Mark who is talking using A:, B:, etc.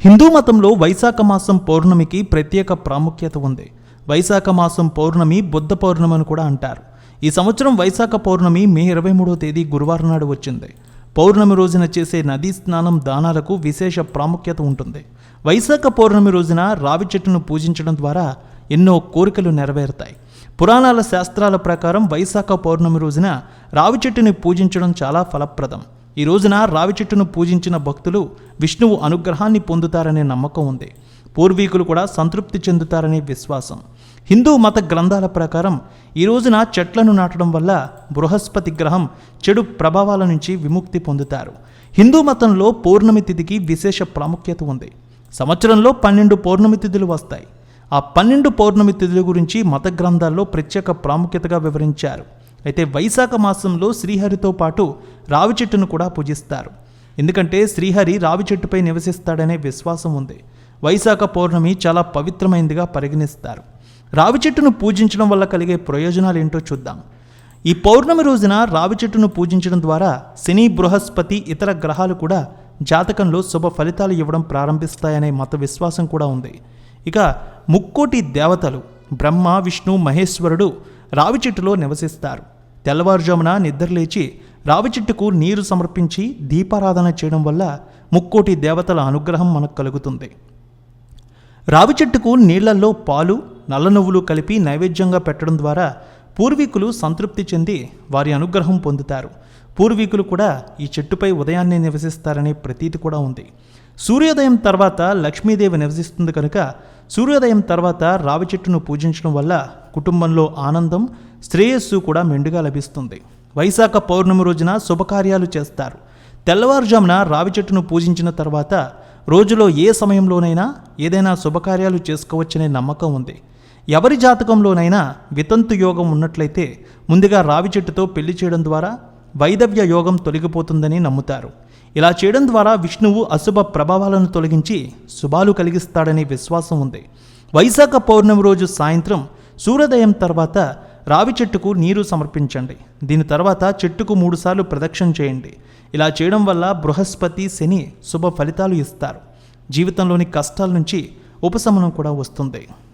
A: హిందూ మతంలో వైశాఖ మాసం పౌర్ణమికి ప్రత్యేక ప్రాముఖ్యత ఉంది. వైశాఖ మాసం పౌర్ణమి బుద్ధ పౌర్ణమి అని కూడా అంటారు. ఈ సంవత్సరం వైశాఖ పౌర్ణమి మే 23వ తేదీ గురువారం నాడు వచ్చింది. పౌర్ణమి రోజున చేసే నదీ స్నానం దానాలకు విశేష ప్రాముఖ్యత ఉంటుంది. వైశాఖ పౌర్ణమి రోజున రావి చెట్టును పూజించడం ద్వారా ఎన్నో కోరికలు నెరవేరుతాయి. పురాణాల శాస్త్రాల ప్రకారం వైశాఖ పౌర్ణమి రోజున రావి చెట్టుని పూజించడం చాలా ఫలప్రదం. ఈ రోజున రావి చెట్టును పూజించిన భక్తులు విష్ణువు అనుగ్రహాన్ని పొందుతారనే నమ్మకం ఉంది. పూర్వీకులు కూడా సంతృప్తి చెందుతారనే విశ్వాసం. హిందూ మత గ్రంథాల ప్రకారం ఈ రోజున చెట్లను నాటడం వల్ల బృహస్పతి గ్రహం చెడు ప్రభావాల నుంచి విముక్తి పొందుతారు. హిందూ మతంలో పౌర్ణమి తిథికి విశేష ప్రాముఖ్యత ఉంది. సంవత్సరంలో 12 పౌర్ణమి తిథులు వస్తాయి. ఆ 12 పౌర్ణమి తిథుల గురించి మత గ్రంథాల్లో ప్రత్యేక ప్రాముఖ్యతగా వివరించారు. అయితే వైశాఖ మాసంలో శ్రీహరితో పాటు రావి చెట్టును కూడా పూజిస్తారు. ఎందుకంటే శ్రీహరి రావి చెట్టుపై నివసిస్తాడనే విశ్వాసం ఉంది. వైశాఖ పౌర్ణమి చాలా పవిత్రమైనదిగా పరిగణిస్తారు. రావి చెట్టును పూజించడం వల్ల కలిగే ప్రయోజనాలు ఏంటో చూద్దాం. ఈ పౌర్ణమి రోజున రావి చెట్టును పూజించడం ద్వారా శని, బృహస్పతి, ఇతర గ్రహాలు కూడా జాతకంలో శుభ ఫలితాలు ఇవ్వడం ప్రారంభిస్తాయనే మత విశ్వాసం కూడా ఉంది. ఇక ముక్కోటి దేవతలు బ్రహ్మ, విష్ణు, మహేశ్వరుడు రావి చెట్టులో నివసిస్తారు. తెల్లవారుజామున నిద్రలేచి రావి చెట్టుకు నీరు సమర్పించి దీపారాధన చేయడం వల్ల ముక్కోటి దేవతల అనుగ్రహం మనకు కలుగుతుంది. రావి చెట్టుకు నీళ్లలో పాలు, నల్ల నువ్వులు కలిపి నైవేద్యంగా పెట్టడం ద్వారా పూర్వీకులు సంతృప్తి చెంది వారి అనుగ్రహం పొందుతారు. పూర్వీకులు కూడా ఈ చెట్టుపై ఉదయాన్నే నివసిస్తారనే ప్రతీతి కూడా ఉంది. సూర్యోదయం తర్వాత లక్ష్మీదేవి నివసిస్తుంది కనుక సూర్యోదయం తర్వాత రావి చెట్టును పూజించడం వల్ల కుటుంబంలో ఆనందం, శ్రేయస్సు కూడా మెండుగా లభిస్తుంది. వైశాఖ పౌర్ణమి రోజున శుభకార్యాలు చేస్తారు. తెల్లవారుజామున రావి చెట్టును పూజించిన తర్వాత రోజులో ఏ సమయంలోనైనా ఏదైనా శుభకార్యాలు చేసుకోవచ్చనే నమ్మకం ఉంది. ఎవరి జాతకంలోనైనా వితంతు యోగం ఉన్నట్లయితే ముందుగా రావి చెట్టుతో పెళ్లి చేయడం ద్వారా వైదవ్య యోగం తొలగిపోతుందని నమ్ముతారు. ఇలా చేయడం ద్వారా విష్ణువు అశుభ ప్రభావాలను తొలగించి శుభాలు కలిగిస్తాడనే విశ్వాసం ఉంది. వైశాఖ పౌర్ణమి రోజు సాయంత్రం సూర్యోదయం తర్వాత రావి చెట్టుకు నీరు సమర్పించండి. దీని తర్వాత చెట్టుకు 3 సార్లు ప్రదక్షిణ చేయండి. ఇలా చేయడం వల్ల బృహస్పతి, శని శుభ ఫలితాలు ఇస్తారు. జీవితంలోని కష్టాల నుంచి ఉపశమనం కూడా వస్తుంది.